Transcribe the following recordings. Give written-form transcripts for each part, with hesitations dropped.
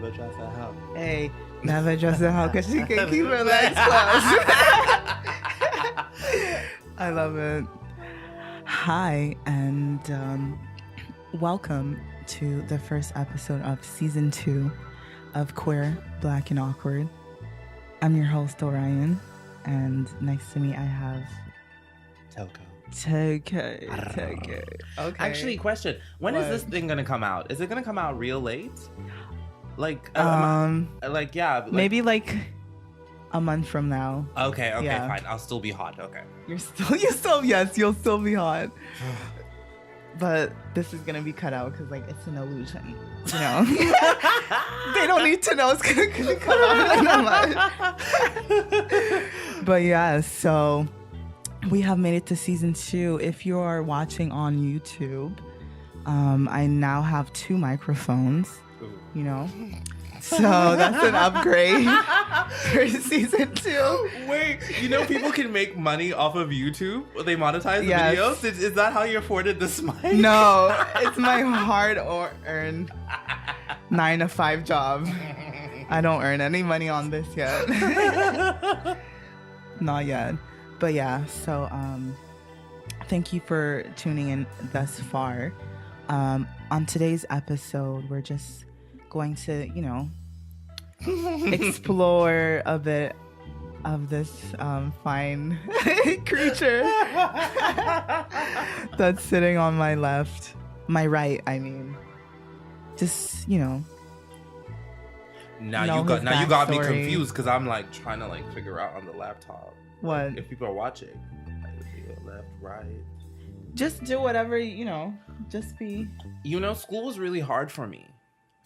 never dress a hoe. Hey, never dress a hoe because she can keep her legs closed. I love it. Hi, and welcome to the first episode of season 2 of Queer, Black, and Awkward. I'm your host, Orion, and next to me I have Thoko. Okay. Actually, question: When is this thing gonna come out? Is it gonna come out real late? Like, maybe like a month from now. Okay, Yeah. fine. I'll still be hot. Okay. You'll still be hot. But this is gonna be cut out because like it's an illusion, you know. They don't need to know it's gonna come out. But yeah, so we have made it to season 2. If you are watching on YouTube, I now have 2 microphones. You know, so that's an upgrade for season 2. Wait, you know people can make money off of YouTube? They monetize the Yes. videos? Is that how you afforded this mic? No, it's my hard-earned 9-to-5 job. I don't earn any money on this yet. Not yet. But yeah, so thank you for tuning in thus far. On today's episode, we're just going to, you know, explore a bit of this fine creature that's sitting on my right, I mean. Just, you know. Now you got me confused because I'm like trying to like figure out on the laptop. What? If people are watching. Like, left, right. Just do whatever, you know. Just be. You know, school was really hard for me.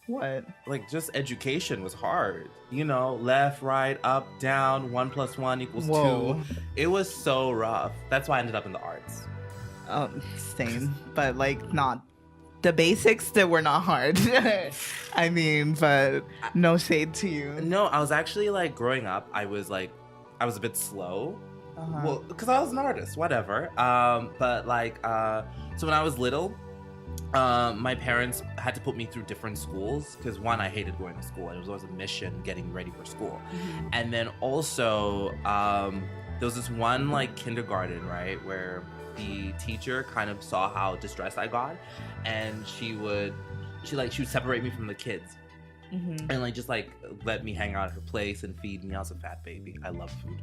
What? Like, just education was hard. You know, left, right, up, down, 1 + 1 = Whoa. 2. It was so rough. That's why I ended up in the arts. Same. But, like, not. The basics that were not hard. I mean, but no shade to you. No, I was actually, like, growing up, I was a bit slow. Uh-huh. Well, because I was an artist, whatever. But, like, so when I was little, my parents had to put me through different schools because one, I hated going to school. It was always a mission getting ready for school. Mm-hmm. And then also there was this one like kindergarten, right, where the teacher kind of saw how distressed I got, and she would separate me from the kids. Mm-hmm. And like just like let me hang out at her place and feed me. I was a fat baby. I love food.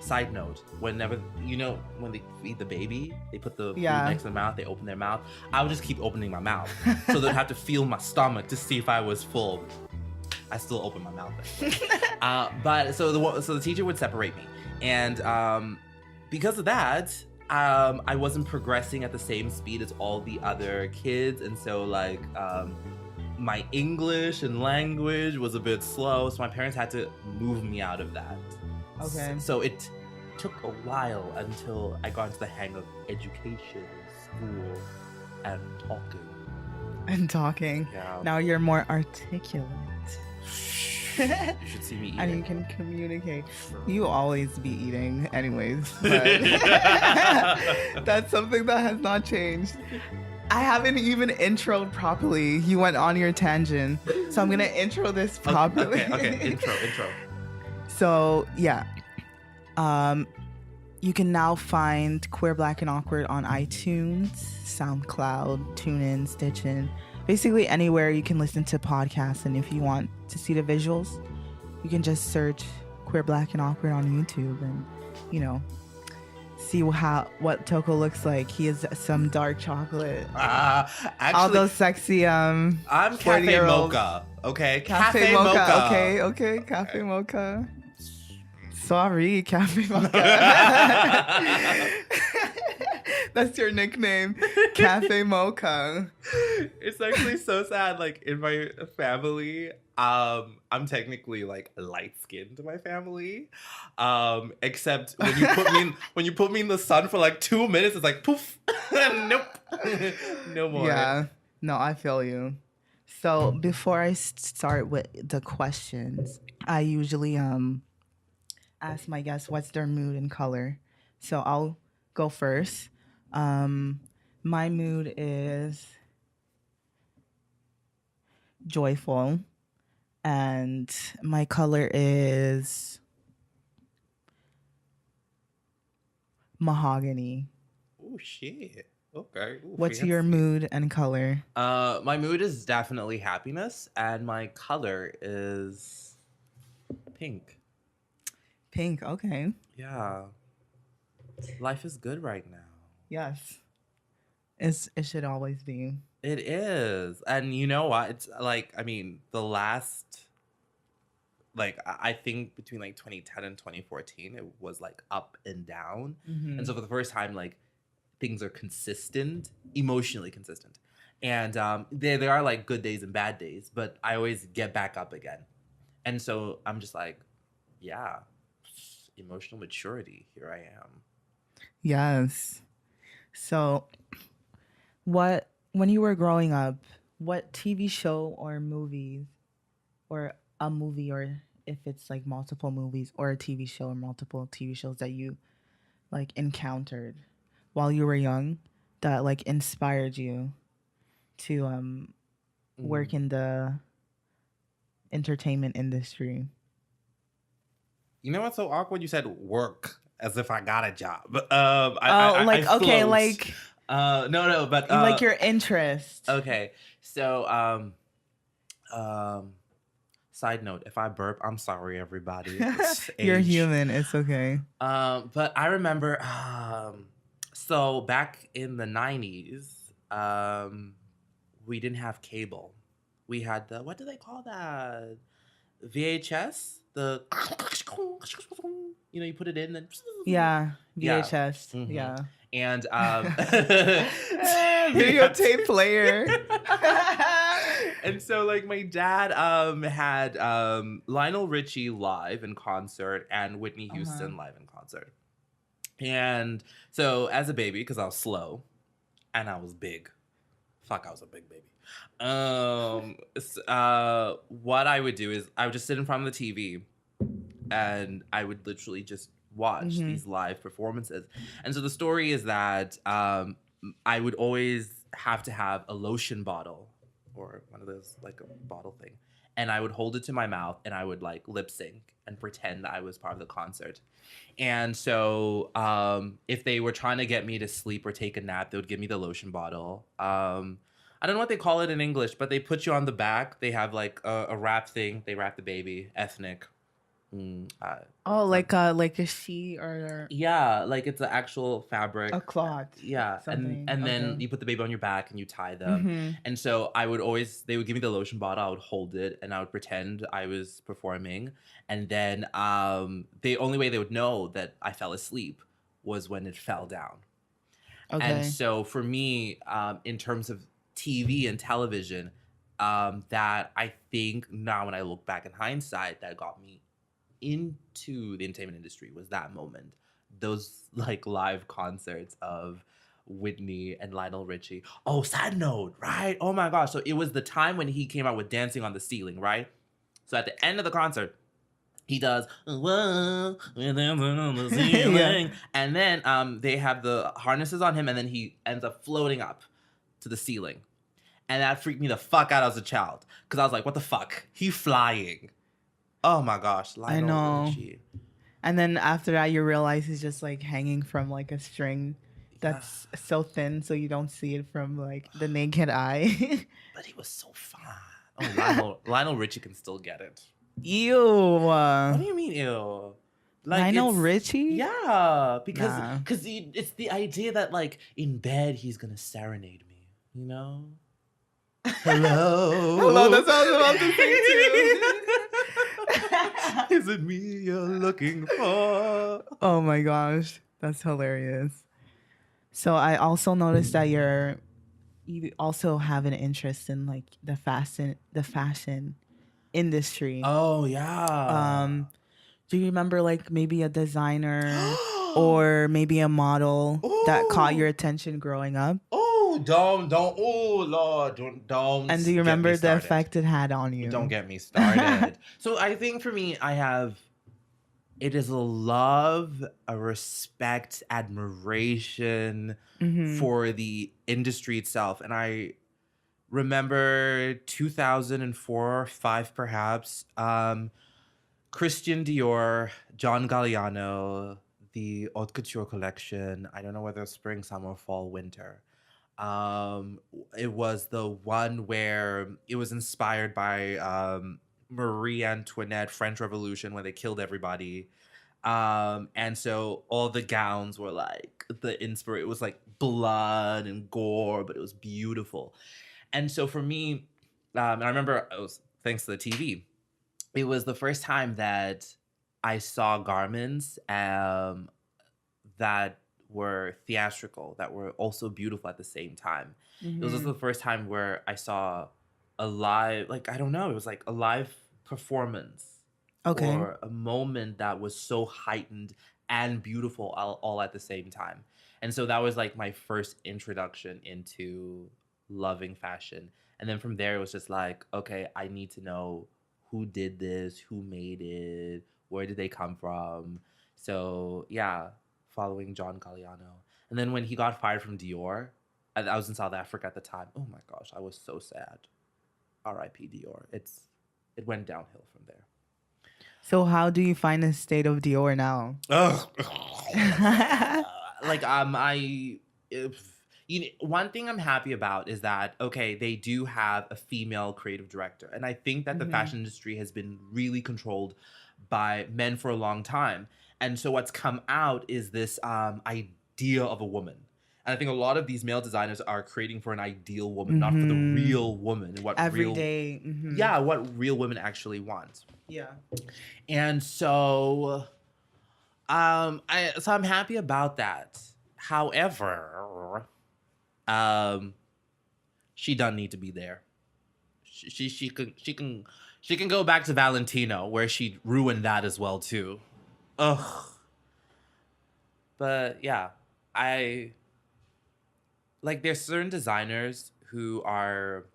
Side note, whenever, you know, when they feed the baby, they put the food next to their mouth, they open their mouth. I would just keep opening my mouth. So they'd have to feel my stomach to see if I was full. I still open my mouth. But so the teacher would separate me. And because of that, I wasn't progressing at the same speed as all the other kids. And so like, my English and language was a bit slow. So my parents had to move me out of that. Okay. So it took a while until I got into the hang of education, school, and talking. Yeah. Now you're more articulate. You should see me eating. And you can communicate. You always be eating anyways. But that's something that has not changed. I haven't even introed properly. You went on your tangent. So I'm going to intro this properly. Okay. Intro. So, yeah. You can now find Queer, Black, and Awkward on iTunes, SoundCloud, TuneIn, Stitchin. Basically anywhere you can listen to podcasts. And if you want to see the visuals, you can just search Queer, Black, and Awkward on YouTube and, you know, see what Thoko looks like. He is some dark chocolate. Actually, all those sexy I'm Cafe Mocha. Okay, Cafe Mocha. Okay, Cafe Mocha. Sorry, Cafe Mocha. That's your nickname, Cafe Mocha. It's actually so sad. Like in my family, I'm technically like light-skinned to my family, except when you put me in the sun for like 2 minutes, it's like poof, nope, no more. Yeah, no, I feel you. So before I start with the questions, I usually ask my guests what's their mood and color. So I'll go first. My mood is joyful. And my color is mahogany. Oh shit. Okay. Ooh, What's your fancy. mood and color? My mood is definitely happiness, and my color is pink. Pink. Okay. Yeah. Life is good right now. Yes. It should always be. It is. And you know what? It's like, I mean, the last, like, I think between like 2010 and 2014, it was like up and down. And so for the first time, like, things are consistent, emotionally consistent. And there are like good days and bad days, but I always get back up again. And so I'm just like, yeah, emotional maturity. Here I am. Yes. So, when you were growing up, what TV show or movies, or a movie, or if it's like multiple movies or a TV show or multiple TV shows that you like encountered while you were young that like inspired you to work in the entertainment industry? You know what's so awkward? You said work as if I got a job. Like, I okay, float. like No, but like your interest. okay. So side note, if I burp, I'm sorry, everybody. It's You're age. human. It's okay. But I remember, so back in the 90s, we didn't have cable. We had the, what do they call that? VHS? The, you put it in and Yeah, Yeah. VHS. Mhm. Yeah. and Videotape player. And so like my dad had Lionel Richie live in concert and Whitney Houston live in concert. And so as a baby, because I was slow and I was big. Fuck, I was a big baby. What I would do is I would just sit in front of the TV and I would literally just watch these live performances. And so the story is that I would always have to have a lotion bottle or one of those, like a bottle thing. And I would hold it to my mouth and I would like lip sync and pretend that I was part of the concert. And so if they were trying to get me to sleep or take a nap, they would give me the lotion bottle. I don't know what they call it in English, but they put you on the back. They have like a wrap thing. They wrap the baby, ethnic. Like a sheet or Yeah, like it's an actual fabric. a cloth. Yeah, something. and then Okay. you put the baby on your back and you tie them. And so I would always, they would give me the lotion bottle, I would hold it and I would pretend I was performing. And then the only way they would know that I fell asleep was when it fell down. Okay. And so for me, in terms of TV and television, that I think now when I look back in hindsight, that got me into the entertainment industry was that moment. Those like live concerts of Whitney and Lionel Richie. Oh, side note, right? Oh my gosh. So it was the time when he came out with Dancing on the Ceiling, right? So at the end of the concert, he does, "Whoa, we're dancing on the ceiling." And then they have the harnesses on him and then he ends up floating up to the ceiling. And that freaked me the fuck out as a child. Because I was like, what the fuck? He flying. Oh my gosh. Lionel know. Richie. And then after that, you realize he's just like hanging from like a string that's so thin, so you don't see it from like the naked eye. But he was so fun. Oh, Lionel Richie can still get it. Ew. What do you mean, ew? Like, Lionel it's- Richie? Yeah, because Nah. it's the idea that like in bed he's gonna serenade me, you know? Hello. Hello, that's what I was about to say too. Is it me you're looking for? Oh my gosh, that's hilarious. So I also noticed that you also have an interest in like the fashion industry. Oh yeah. Do you remember like maybe a designer or maybe a model that caught your attention growing up? Oh, don't. Oh Lord, don't. And do you get me remember the started. effect it had on you? Don't get me started. So I think for me, it is a love, a respect, admiration for the industry itself. And remember 2004, 5 perhaps. Christian Dior, John Galliano, the haute couture collection. I don't know whether spring, summer, fall, winter. Um, it was the one where it was inspired by Marie Antoinette, French Revolution, when they killed everybody. And so all the gowns were like it was like blood and gore, but it was beautiful. And so for me, and I remember it was thanks to the TV, it was the first time that I saw garments that were theatrical, that were also beautiful at the same time. It was also Mm-hmm. the first time where I saw a live, like, I don't know, it was like a live performance Okay. or a moment that was so heightened and beautiful all at the same time. And so that was like my first introduction into loving fashion. And then from there, it was just like, okay, I need to know who did this, who made it, where did they come from. So yeah, following John Galliano. And then when he got fired from Dior, I was in South Africa at the time. Oh my gosh, I was so sad. R.I.P. Dior. It went downhill from there. So how do you find the state of Dior now? Ugh. Like I if one thing I'm happy about is that okay, they do have a female creative director, and I think that the Mm-hmm. fashion industry has been really controlled by men for a long time, and so what's come out is this idea of a woman. And I think a lot of these male designers are creating for an ideal woman, not for the Mm-hmm. real woman and what Every real, day. Mm-hmm. yeah, what real women actually want. Yeah. And so I'm happy about that. However, um she doesn't need to be there. She can go back to Valentino where she ruined that as well too. Ugh. But yeah, I like there's certain designers who are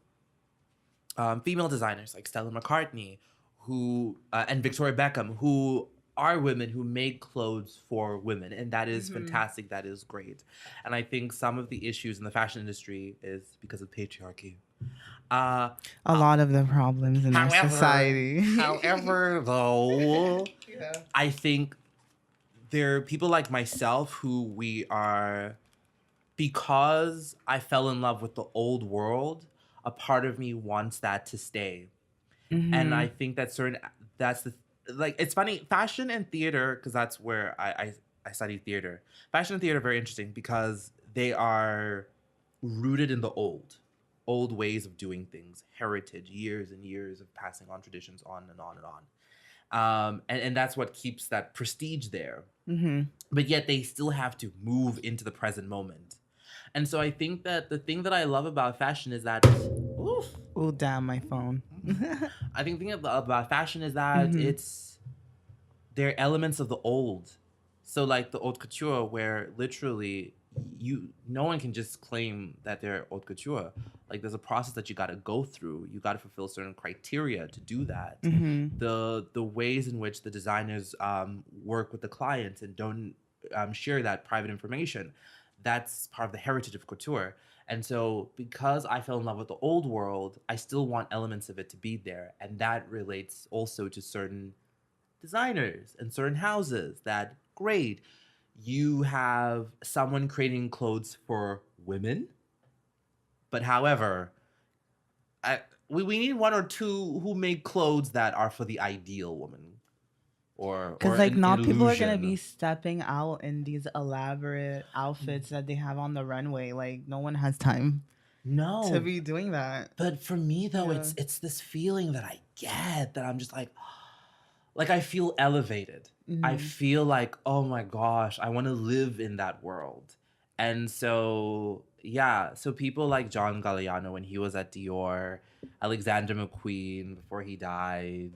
female designers like Stella McCartney, who and Victoria Beckham, who are women who make clothes for women, and that is Mm-hmm. fantastic. That is great, and I think some of the issues in the fashion industry is because of patriarchy. Uh, A lot of the problems in our however, society. however, though, Yeah. I think there are people like myself who we are because I fell in love with the old world. A part of me wants that to stay. And Mm-hmm. I think that that's the like it's funny fashion and theater because that's where I studied theater. Fashion and theater are very interesting because they are rooted in the old ways of doing things, heritage, years and years of passing on traditions on and on and on. And that's what keeps that prestige there. Mm-hmm. But yet they still have to move into the present moment. And so I think that the thing that I love about fashion is that oof, Oh, damn, my phone. I think the thing about fashion is that Mm-hmm. they're elements of the old. So like the haute couture, where literally no one can just claim that they're haute couture. Like there's a process that you got to go through. You got to fulfill certain criteria to do that. Mm-hmm. The ways in which the designers work with the clients and don't share that private information. That's part of the heritage of couture. And so, because I fell in love with the old world, I still want elements of it to be there. And that relates also to certain designers and certain houses that, great, you have someone creating clothes for women. But however, we need one or two who make clothes that are for the ideal woman or Because, like, an not people are going to be illusion. stepping out in these elaborate outfits that they have on the runway. Like, no one has time to No, be doing that. but for me though, Yeah. it's this feeling that I get that I'm just like I feel elevated. I Mm-hmm. feel like, oh my gosh, I want to live in that world. And so, yeah, so people like John Galliano when he was at Dior, Alexander McQueen before he died,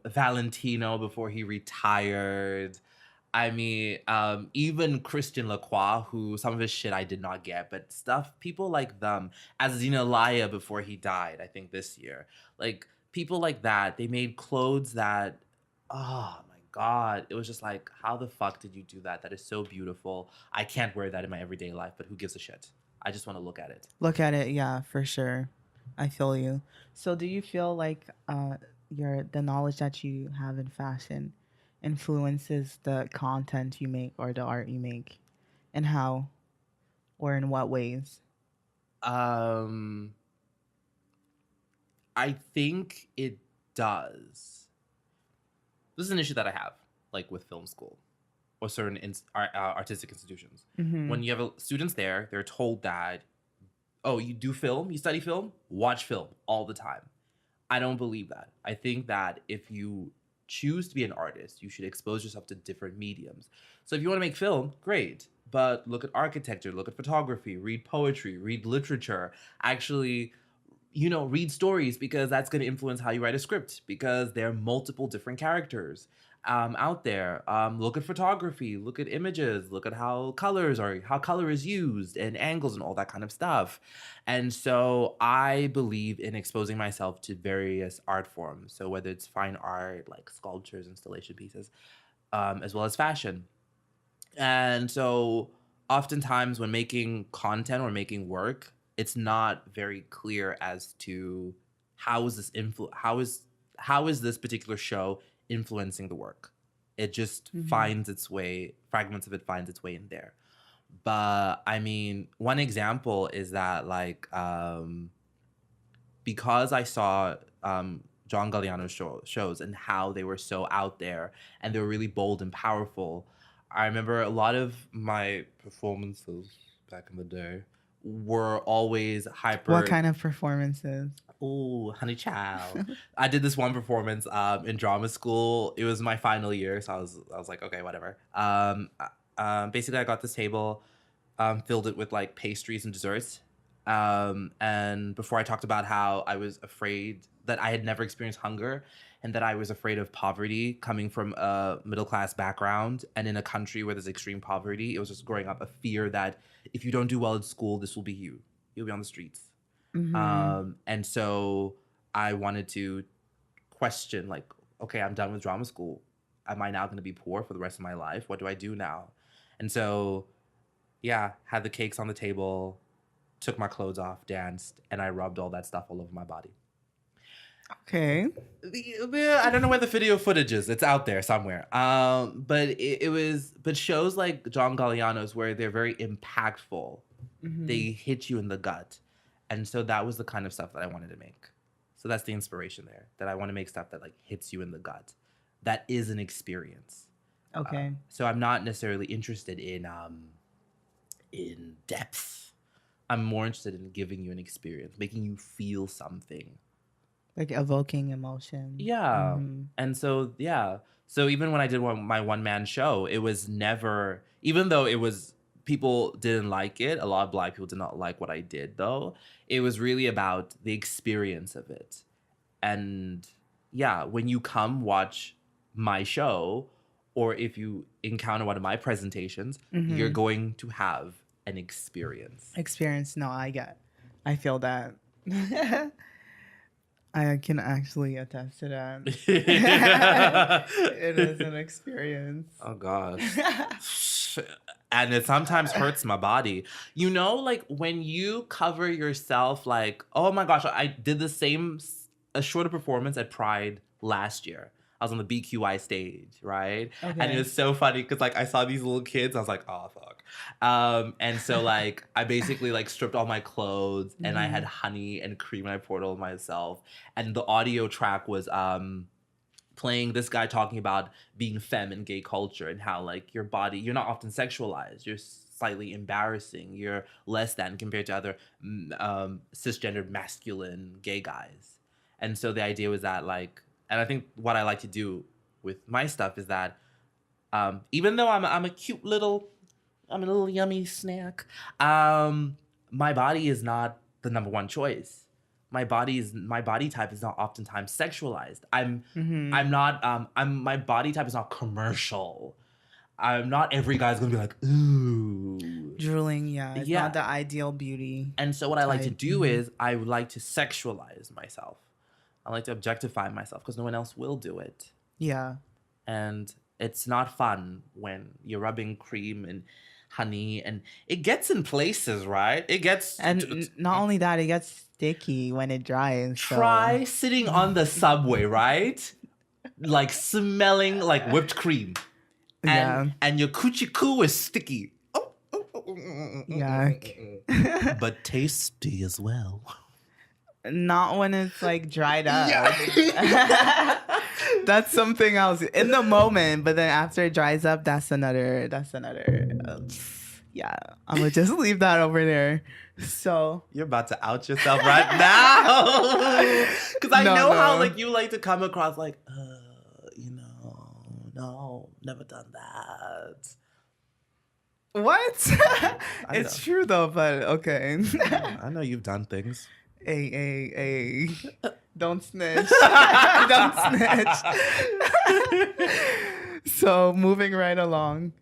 Valentino before he retired. I mean, even Christian Lacroix, who some of his shit I did not get, but stuff, people like them, as Zena Laya before he died, I think this year. Like, people like that, they made clothes that, oh my God, it was just like, how the fuck did you do that? That is so beautiful. I can't wear that in my everyday life, but who gives a shit? I just want to look at it. Look at it, yeah, for sure. I feel you. So do you feel like the knowledge that you have in fashion influences the content you make or the art you make? And how or in what ways? Um, I think it does. This is an issue that I have, like with film school or certain artistic institutions. Mm-hmm. When you have students there, they're told that, oh, you do film, you study film, watch film all the time. I don't believe that. I think that if you choose to be an artist, you should expose yourself to different mediums. So if you want to make film, great. But look at architecture, look at photography, read poetry, read literature, actually, read stories, because that's going to influence how you write a script, because there are multiple different characters out there. Look at photography, look at images, look at how color is used and angles and all that kind of stuff. And so I believe in exposing myself to various art forms. So whether it's fine art, like sculptures, installation pieces, as well as fashion. And so oftentimes when making content or making work, it's not very clear as to how is this particular show influencing the work. It just finds its way, fragments of it finds its way in there. But I mean, one example is that like because I saw John Galliano's shows and how they were so out there and they were really bold and powerful. I remember a lot of my performances back in the day were always hyper. What kind of performances? Oh, honey child. I did this one performance in drama school. It was my final year, so I was like, okay, whatever. Basically, I got this table, filled it with like pastries and desserts. And before I talked about how I was afraid that I had never experienced hunger and that I was afraid of poverty coming from a middle-class background and in a country where there's extreme poverty. It was just growing up a fear that if you don't do well at school, this will be you. You'll be on the streets. And so I wanted to question, like, okay, I'm done with drama school. Am I now going to be poor for the rest of my life? What do I do now? And so, yeah, had the cakes on the table, took my clothes off, danced, and I rubbed all that stuff all over my body. Okay. I don't know where the video footage is. It's out there somewhere. But shows like John Galliano's where they're very impactful. They hit you in the gut. And so that was the kind of stuff that I wanted to make. So that's the inspiration there, that I want to make stuff that like hits you in the gut. That is an experience. Okay. So I'm not necessarily interested in depth. I'm more interested in giving you an experience, making you feel something. Like evoking emotion. Yeah. And so, yeah. So even when I did my one-man show, it was never, even though it was, people didn't like it, a lot of Black people did not like what I did, though. It was really about the experience of it. And yeah, when you come watch my show, or if you encounter one of my presentations, you're going to have an experience. No, I feel that. I can actually attest to that. It is an experience. Oh, gosh. And it sometimes hurts my body. Like when you cover yourself, like, oh my gosh, I did a shorter performance at Pride last year. I was on the BQI stage, right? Okay. And it was so funny because like I saw these little kids. I was like, oh, fuck. And so like I basically like stripped all my clothes and I had honey and cream and I poured it all myself. And the audio track was playing this guy talking about being femme in gay culture and how like your body, you're not often sexualized. You're slightly embarrassing. You're less than compared to other cisgendered masculine gay guys. And so the idea was that like, and I think what I like to do with my stuff is that even though I'm a little yummy snack, my body is not the number one choice. My body type is not oftentimes sexualized. My body type is not commercial. I'm not every guy's gonna be like, ooh. Drooling, yeah. It's not the ideal beauty. And so what I like to do is I would like to sexualize myself. I like to objectify myself because no one else will do it. Yeah. And it's not fun when you're rubbing cream and honey, and it gets in places, right? It gets And not only that, it gets sticky when it dries. try So. sitting on the subway, right? Like smelling like whipped cream. Yeah. And your coochie coo is sticky. Yuck. But tasty as well. Not when it's like dried up. Yeah. That's something else in the moment, but then after it dries up, that's another. Yeah, I'm gonna just leave that over there. So You're about to out yourself right now. Because I know how like you like to come across like, no, never done that. what? It's true though, but okay. I know you've done things. Hey. Don't snitch. Don't snitch. So moving right along.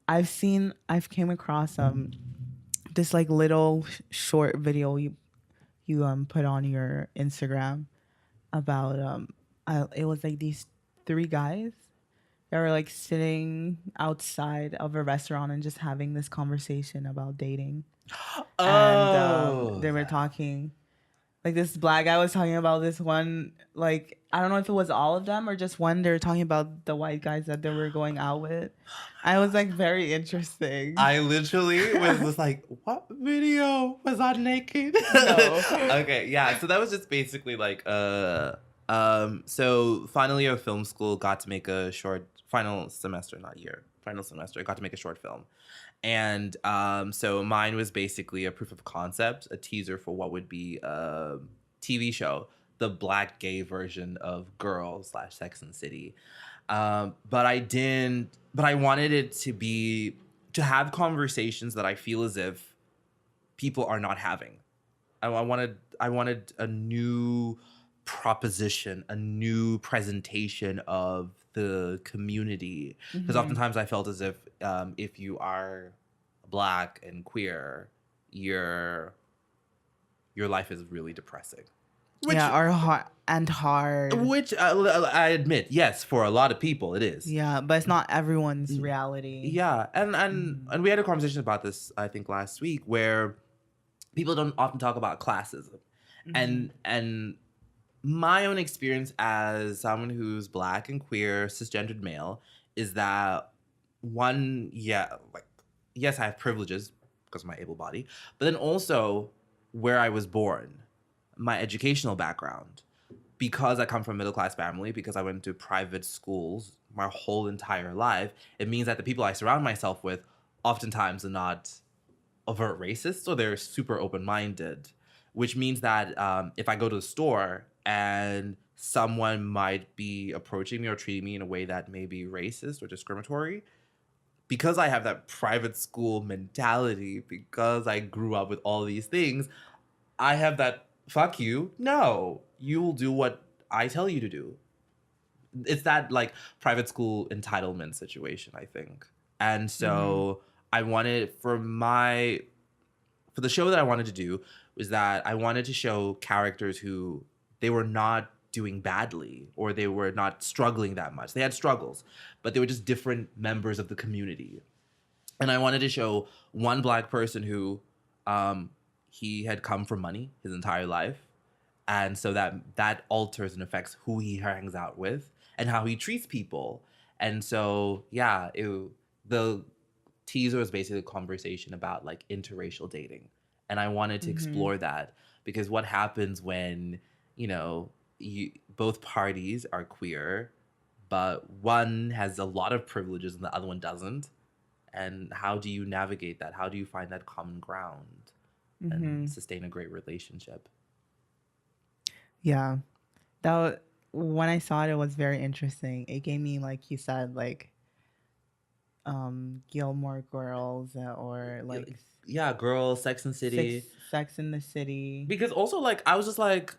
I've came across this like little short video you put on your Instagram about it was like these 3 guys that were like sitting outside of a restaurant and just having this conversation about dating. And they were talking, like this black guy was talking about this one, like I don't know if it was all of them or just one. They were talking about the white guys that they were going out with. I was like, very interesting. I literally was just like, what video was I naked? No. Okay, yeah. So that was just basically like so final year of film school got to make a short final semester got to make a short film. And so mine was basically a proof of concept, a teaser for what would be a TV show, the black gay version of Girls / Sex and the City. But I wanted it to have conversations that I feel as if people are not having. I wanted a new proposition, a new presentation of the community. Because oftentimes I felt as if you are black and queer, your life is really depressing. Hard. Which I admit, yes, for a lot of people it is. Yeah, but it's not everyone's reality. Yeah, and we had a conversation about this, I think, last week, where people don't often talk about classism. And my own experience as someone who's black and queer, cisgendered male, is that yes, I have privileges because of my able body, but then also where I was born, my educational background, because I come from a middle-class family, because I went to private schools my whole entire life, it means that the people I surround myself with oftentimes are not overt racists, or they're super open-minded, which means that if I go to the store and someone might be approaching me or treating me in a way that may be racist or discriminatory, because I have that private school mentality, because I grew up with all these things, I have that, fuck you, no, you will do what I tell you to do. It's that like private school entitlement situation, I think. And so I wanted, for the show that I wanted to do, was that I wanted to show characters who they were not doing badly, or they were not struggling that much. They had struggles, but they were just different members of the community. And I wanted to show one black person who he had come from money his entire life. And so that alters and affects who he hangs out with and how he treats people. And so, yeah, the teaser was basically a conversation about like interracial dating. And I wanted to explore that, because what happens when, both parties are queer, but one has a lot of privileges and the other one doesn't. And how do you navigate that? How do you find that common ground and sustain a great relationship? Yeah. When I saw it, it was very interesting. It gave me, like you said, like Gilmore Girls or like Girls, Sex and City. Sex in the City. Because also, like, I was just like,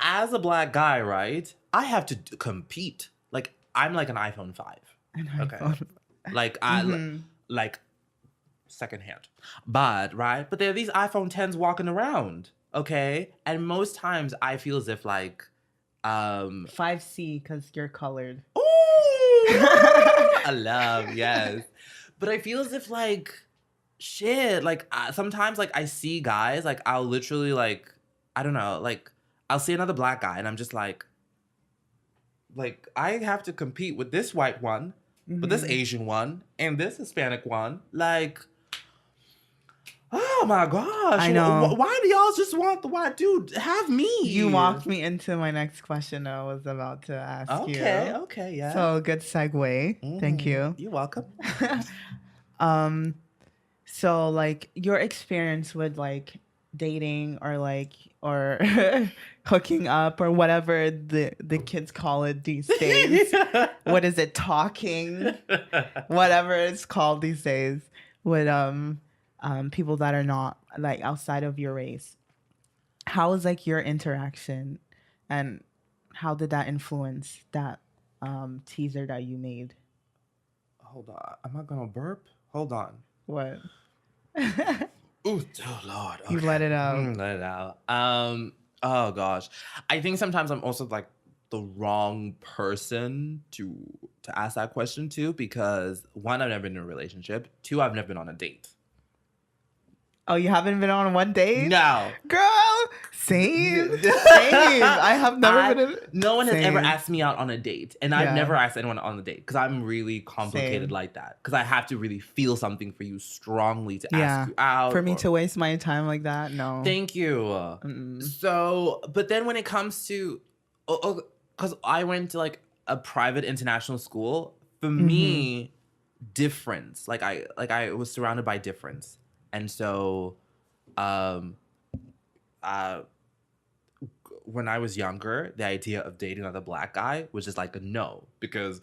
as a black guy, right, I have to compete. Like, I'm like an iPhone 5. Like, like secondhand. But there are these iPhone 10s walking around, okay? And most times I feel as if like 5C, because you're colored. Ooh! I love, yes. But I feel as if like shit. Like sometimes like I see guys like I'll literally like I don't know like I'll see another black guy and I'm just like I have to compete with this white one, with this Asian one, and this Hispanic one. Like, oh my gosh. I know. Why do y'all just want the white dude? Have me. You walked me into my next question I was about to ask you. Okay, yeah. So good segue. Thank you. You're welcome. So like your experience with like dating or hooking up or whatever the kids call it these days. What is it? Talking, whatever it's called these days with people that are not like outside of your race. How was like your interaction, and how did that influence that teaser that you made? Hold on. Am I gonna burp? Hold on. What? Ooh, oh Lord. Okay. You let it out. Let it out. Oh gosh. I think sometimes I'm also like the wrong person to ask that question to, because one, I've never been in a relationship. Two, I've never been on a date. Oh, you haven't been on one date? No. Girl, same. I have never been in... No one has Same. ever asked me out on a date. And Yeah. I've never asked anyone on a date because I'm really complicated Same. like that. Because I have to really feel something for you strongly to Yeah. ask you out. For me to waste my time like that, no. Thank you. Mm-mm. So, but then when it comes to... Because I went to like a private international school. For me, difference. Like I was surrounded by difference. And so, when I was younger, the idea of dating another black guy was just like a no, because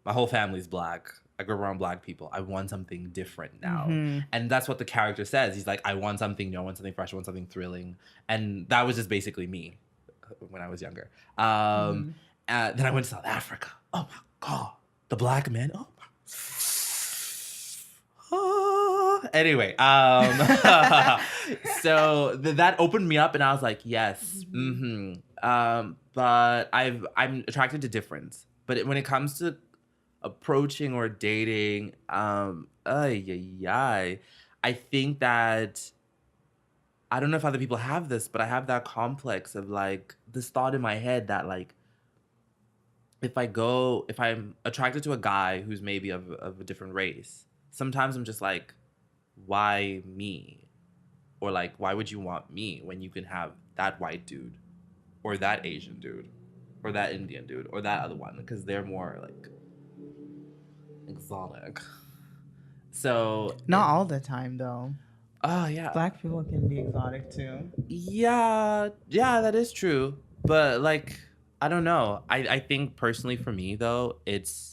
my whole family's black. I grew up around black people. I want something different now. And that's what the character says. He's like, I want something new. I want something fresh. I want something thrilling. And that was just basically me when I was younger. Then I went to South Africa. Oh my God. The black men. Oh my. Anyway, so that opened me up, and I was like, yes, but I'm attracted to difference. But when it comes to approaching or dating, I think that I don't know if other people have this, but I have that complex of like this thought in my head that like if I'm attracted to a guy who's maybe of a different race, sometimes I'm just like, why me? Or like, why would you want me when you can have that white dude or that Asian dude or that Indian dude or that other one? Because they're more like exotic. So Not all the time though. Oh yeah. Black people can be exotic too. Yeah, that is true. But like, I don't know. I think personally for me though, it's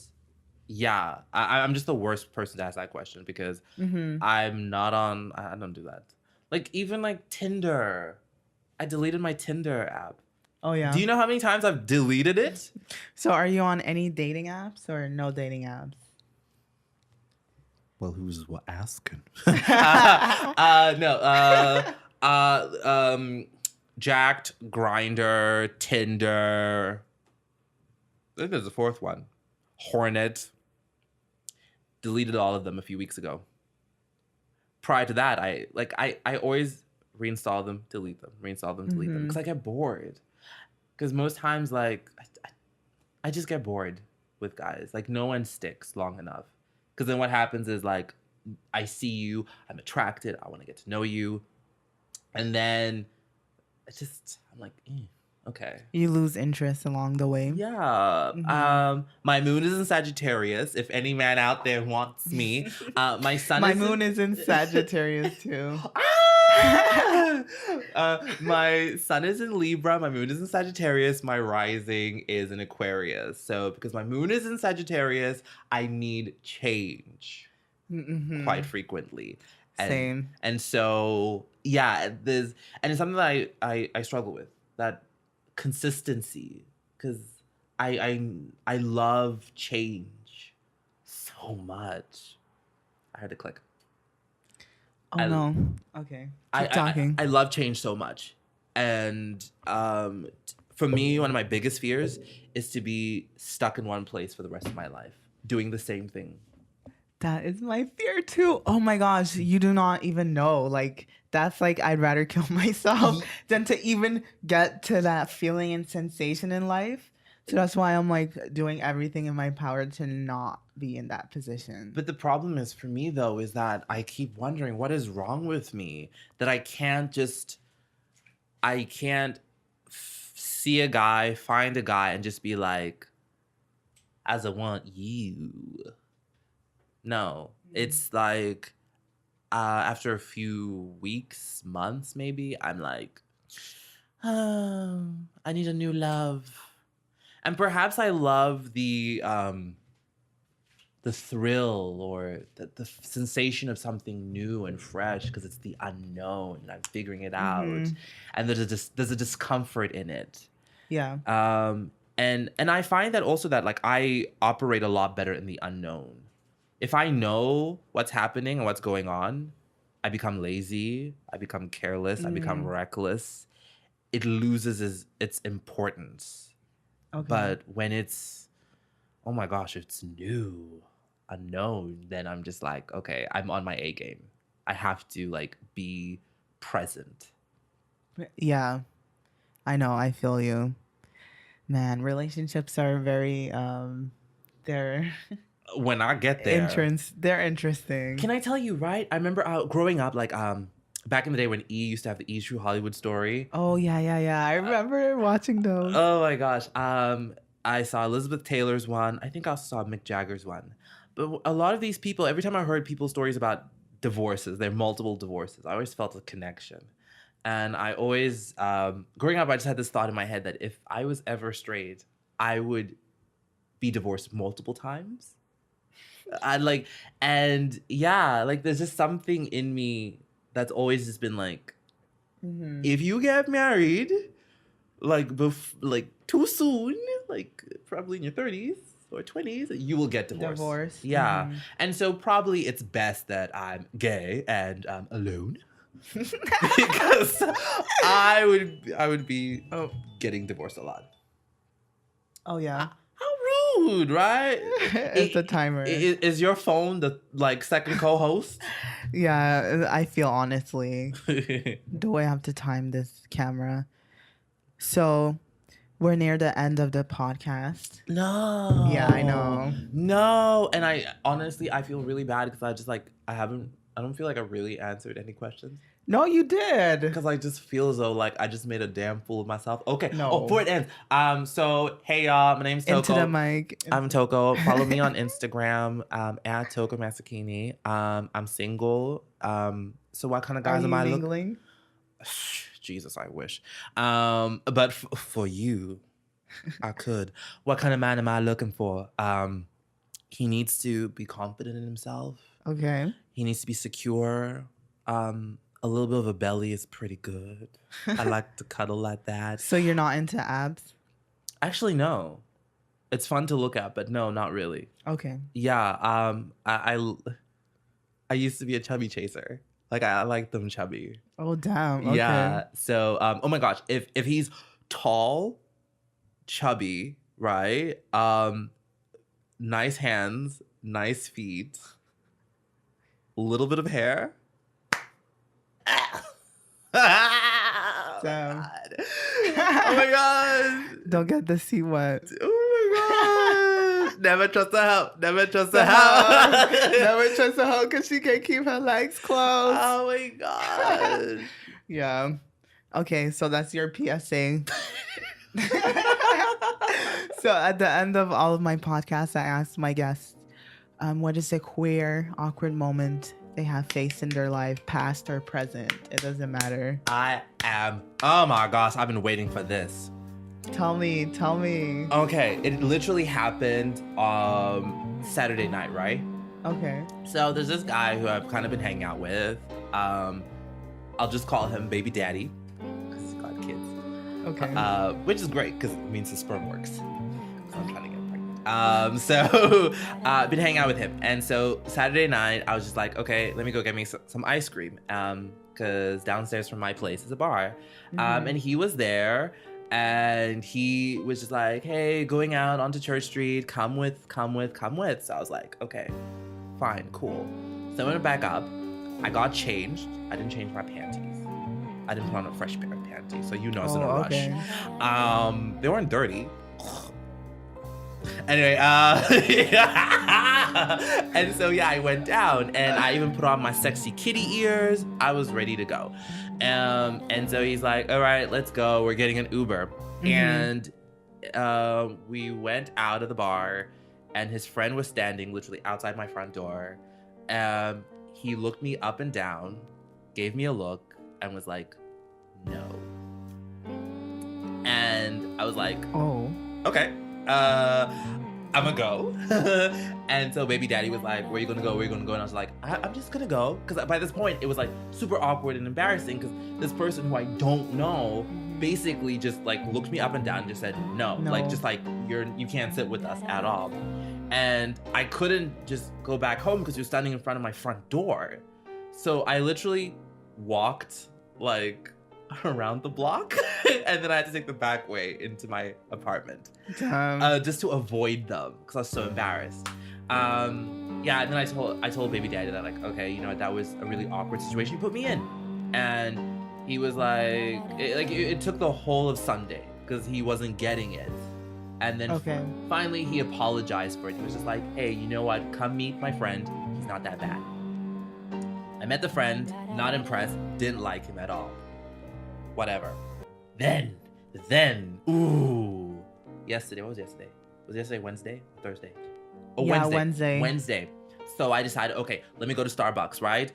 I'm just the worst person to ask that question because I'm not on. I don't do that. Like even like Tinder, I deleted my Tinder app. Oh yeah. Do you know how many times I've deleted it? So are you on any dating apps or no dating apps? Well, who's asking? Jacked, Grinder, Tinder. I think there's a fourth one. Hornet. Deleted all of them a few weeks ago. Prior to that, I always reinstall them, delete them, reinstall them, delete them, because I get bored. Because most times, like, I just get bored with guys. Like, no one sticks long enough. Because then what happens is, like, I see you, I'm attracted, I want to get to know you, and then I'm like, okay. You lose interest along the way. Yeah. My moon is in Sagittarius. If any man out there wants me, my moon is in Sagittarius too. My sun is in Libra. My moon is in Sagittarius. My rising is in Aquarius. So because my moon is in Sagittarius, I need change quite frequently. Same. And so it's something that I struggle with, that consistency, because I love change so much. I had to click. Oh no. Okay. Keep talking. I love change so much. And for me, one of my biggest fears is to be stuck in one place for the rest of my life, doing the same thing. That is my fear too. Oh my gosh, you do not even know. Like, that's like, I'd rather kill myself than to even get to that feeling and sensation in life. So that's why I'm like doing everything in my power to not be in that position. But the problem is for me though, is that I keep wondering what is wrong with me that I can't see a guy, find a guy, and just be like, as I want you. No, it's like after a few weeks, months, maybe, I'm like, oh, I need a new love. And perhaps I love the thrill or the sensation of something new and fresh because it's the unknown and I'm figuring it out. And there's a discomfort in it. Yeah. And I find that also that like I operate a lot better in the unknown. If I know what's happening and what's going on, I become lazy, I become careless, I become reckless. It loses its importance. Okay. But when it's, oh my gosh, it's new, unknown, then I'm just like, okay, I'm on my A game. I have to like be present. Yeah. I know, I feel you. Man, relationships are very they're When I get there, they're interesting. Can I tell you, right? I remember growing up, like back in the day when E used to have the E True Hollywood Story. Oh yeah. I remember watching those. Oh my gosh. I saw Elizabeth Taylor's one. I think I also saw Mick Jagger's one. But a lot of these people, every time I heard people's stories about divorces, their multiple divorces, I always felt a connection. And I always, growing up, I just had this thought in my head that if I was ever straight, I would be divorced multiple times. There's just something in me that's always just been like, if you get married, like too soon, like probably in your 30s or 20s, you will get divorced. Yeah. And so probably it's best that I'm gay and alone. Because I would be getting divorced a lot. Oh yeah. How rude, right? It's a timer. Is your phone the like second co-host? Yeah, I feel honestly. Do I have to time this camera? So we're near the end of the podcast. No. Yeah, I know. No. And I feel really bad because I don't feel like I really answered any questions. No, you did. Because I just feel as though like I just made a damn fool of myself. Okay. No. Oh, before it ends. So hey y'all, my name's Thoko. Into the mic. I'm Thoko. Follow me on Instagram at Thoko Masakini. I'm single. So what kind of guys am I mingling? Jesus, I wish. But for you, I could. What kind of man am I looking for? He needs to be confident in himself. Okay. He needs to be secure. A little bit of a belly is pretty good. I like to cuddle like that. So you're not into abs? Actually, no. It's fun to look at, but no, not really. Okay. Yeah. I used to be a chubby chaser. Like I like them chubby. Oh damn. Okay. Yeah. So oh my gosh, if he's tall, chubby, right? Nice hands, nice feet, a little bit of hair. Damn. Oh my god. Don't get the seat wet. Oh my god. Never trust a hoe. Never trust a hoe. Never trust a hoe because she can't keep her legs closed. Oh my god. Yeah. Okay, so that's your PSA. So at the end of all of my podcasts, I ask my guests, what is a queer, awkward moment they have faced in their life, past or present? It doesn't matter. Oh my gosh, I've been waiting for this. Tell me. Okay, it literally happened Saturday night, right? Okay. So there's this guy who I've kind of been hanging out with. I'll just call him Baby Daddy because he's got kids. Okay. Which is great because it means his sperm works. So I'm trying to get pregnant. So I've been hanging out with him. And so Saturday night, I was just like, okay, let me go get me some ice cream. Because downstairs from my place is a bar. And he was there. And he was just like, hey, going out onto Church Street, come with. So I was like, okay, fine, cool. So I went back up. I got changed. I didn't change my panties. I didn't put on a fresh pair of panties, so you know it's in a rush. Okay. They weren't dirty. Anyway, and so yeah, I went down and I even put on my sexy kitty ears. I was ready to go. And so he's like, all right, let's go. We're getting an Uber. And we went out of the bar and his friend was standing literally outside my front door. He looked me up and down, gave me a look, and was like, no. And I was like, oh, okay. I'm gonna go. And so baby daddy was like, where you gonna go? Where you gonna go? And I was like, I'm just gonna go. Because by this point, it was like super awkward and embarrassing because this person who I don't know basically just like looked me up and down and just said, no. Like, just like, you can't sit with us at all. And I couldn't just go back home because you're standing in front of my front door. So I literally walked like around the block and then I had to take the back way into my apartment just to avoid them because I was so embarrassed. Yeah, and then I told baby daddy that like, okay, you know, that was a really awkward situation you put me in. And he was like, it took the whole of Sunday because he wasn't getting it. And then finally he apologized for it. He was just like, hey, you know what, come meet my friend, he's not that bad. I met the friend, not impressed, didn't like him at all. Whatever. Then, yesterday, what was yesterday? Was yesterday Wednesday? Thursday? Oh, yeah, Wednesday. So I decided, okay, let me go to Starbucks, right?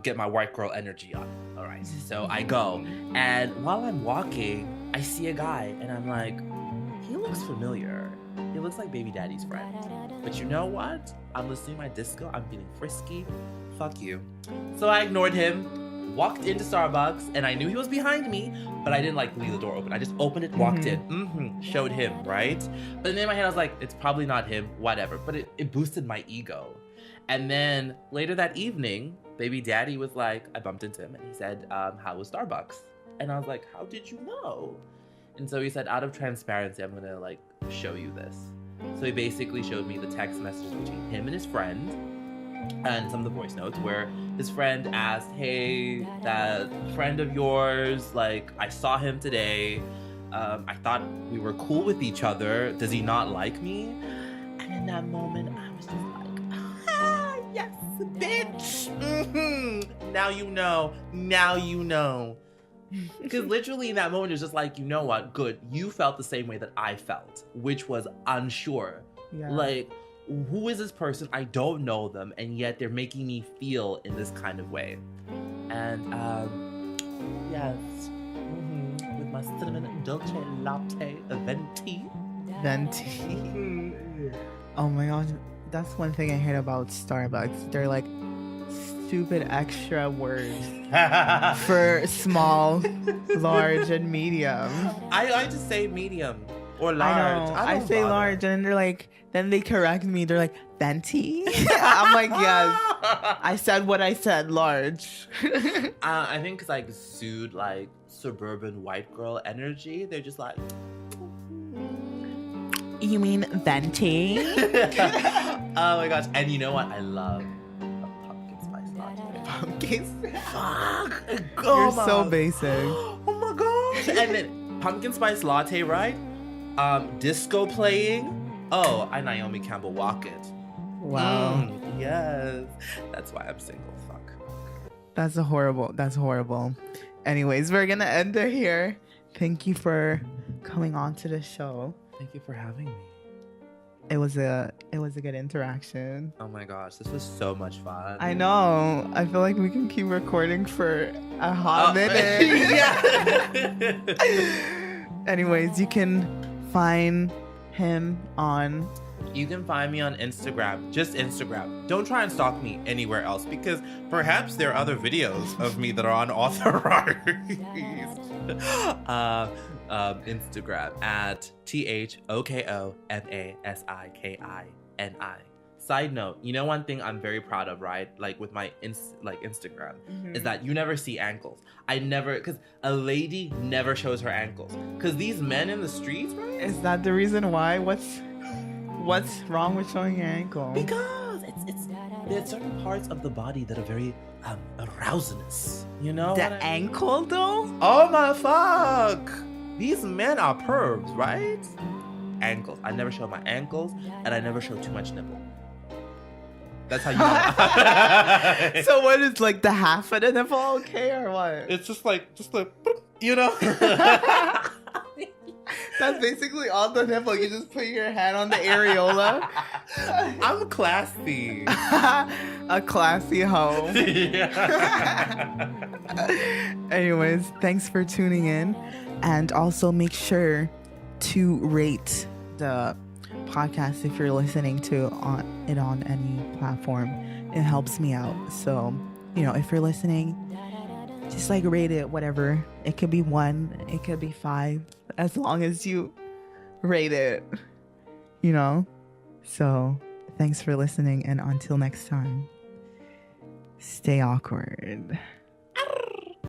Get my white girl energy on. All right. So I go. And while I'm walking, I see a guy and I'm like, he looks familiar. He looks like baby daddy's friend. But you know what? I'm listening to my disco. I'm feeling frisky. Fuck you. So I ignored him, walked into Starbucks, and I knew he was behind me, but I didn't like leave the door open. I just opened it, walked in, showed him, right? But then in my head, I was like, it's probably not him, whatever. But it boosted my ego. And then later that evening, baby daddy was like, I bumped into him and he said, how was Starbucks? And I was like, how did you know? And so he said, out of transparency, I'm gonna like show you this. So he basically showed me the text messages between him and his friend and some of the voice notes where his friend asked, hey, that friend of yours, like, I saw him today. I thought we were cool with each other. Does he not like me? And in that moment, I was just like, yes, bitch. Now you know. Now you know. Because literally in that moment, it was just like, you know what? Good. You felt the same way that I felt, which was unsure. Yeah. Like, who is this person? I don't know them, and yet they're making me feel in this kind of way. And yes, with my cinnamon dolce latte venti. Oh my gosh, that's one thing I hate about Starbucks. They're like stupid extra words for small, large, and medium. I just say medium or large. I know. I say bother. Large, and then they're like, then they correct me. They're like, venti? I'm like, yes. I said what I said, large. I think because I exude like suburban white girl energy. They're just like, you mean venti? Oh my gosh. And you know what? I love a pumpkin spice latte. Pumpkin? Fuck. You're so basic. Oh my gosh. And then pumpkin spice latte, right? Disco playing. Oh, I Naomi Campbell walk it. Wow. Yes. That's why I'm single. Fuck. That's horrible. Anyways, we're gonna end it here. Thank you for coming on to the show. Thank you for having me. It was a good interaction. Oh my gosh, this was so much fun. I know. I feel like we can keep recording for a hot minute. Yeah. Anyways, you can find him on... You can find me on Instagram. Just Instagram. Don't try and stalk me anywhere else because perhaps there are other videos of me that are unauthorized. Instagram at THOKOMASIKINI. Side note, you know one thing I'm very proud of, right? Like with my Instagram, is that you never see ankles. Because a lady never shows her ankles. Because these men in the streets, right? Is that the reason why? What's wrong with showing your ankle? Because it's there's certain parts of the body that are very arousinous. You know? The what I mean? ankle though? Oh my fuck! These men are pervs, right? Ankles. I never show my ankles, and I never show too much nipple. That's how you know. So what is like the half of the nipple okay or what? It's just like, you know? That's basically all the nipple. You just put your hand on the areola. I'm classy. A classy hoe. Anyways, thanks for tuning in. And also make sure to rate the podcast if you're listening to it on any platform. It helps me out. So, if you're listening, just like rate it, whatever. It could be 1, it could be 5, as long as you rate it, So, thanks for listening, and until next time, stay awkward.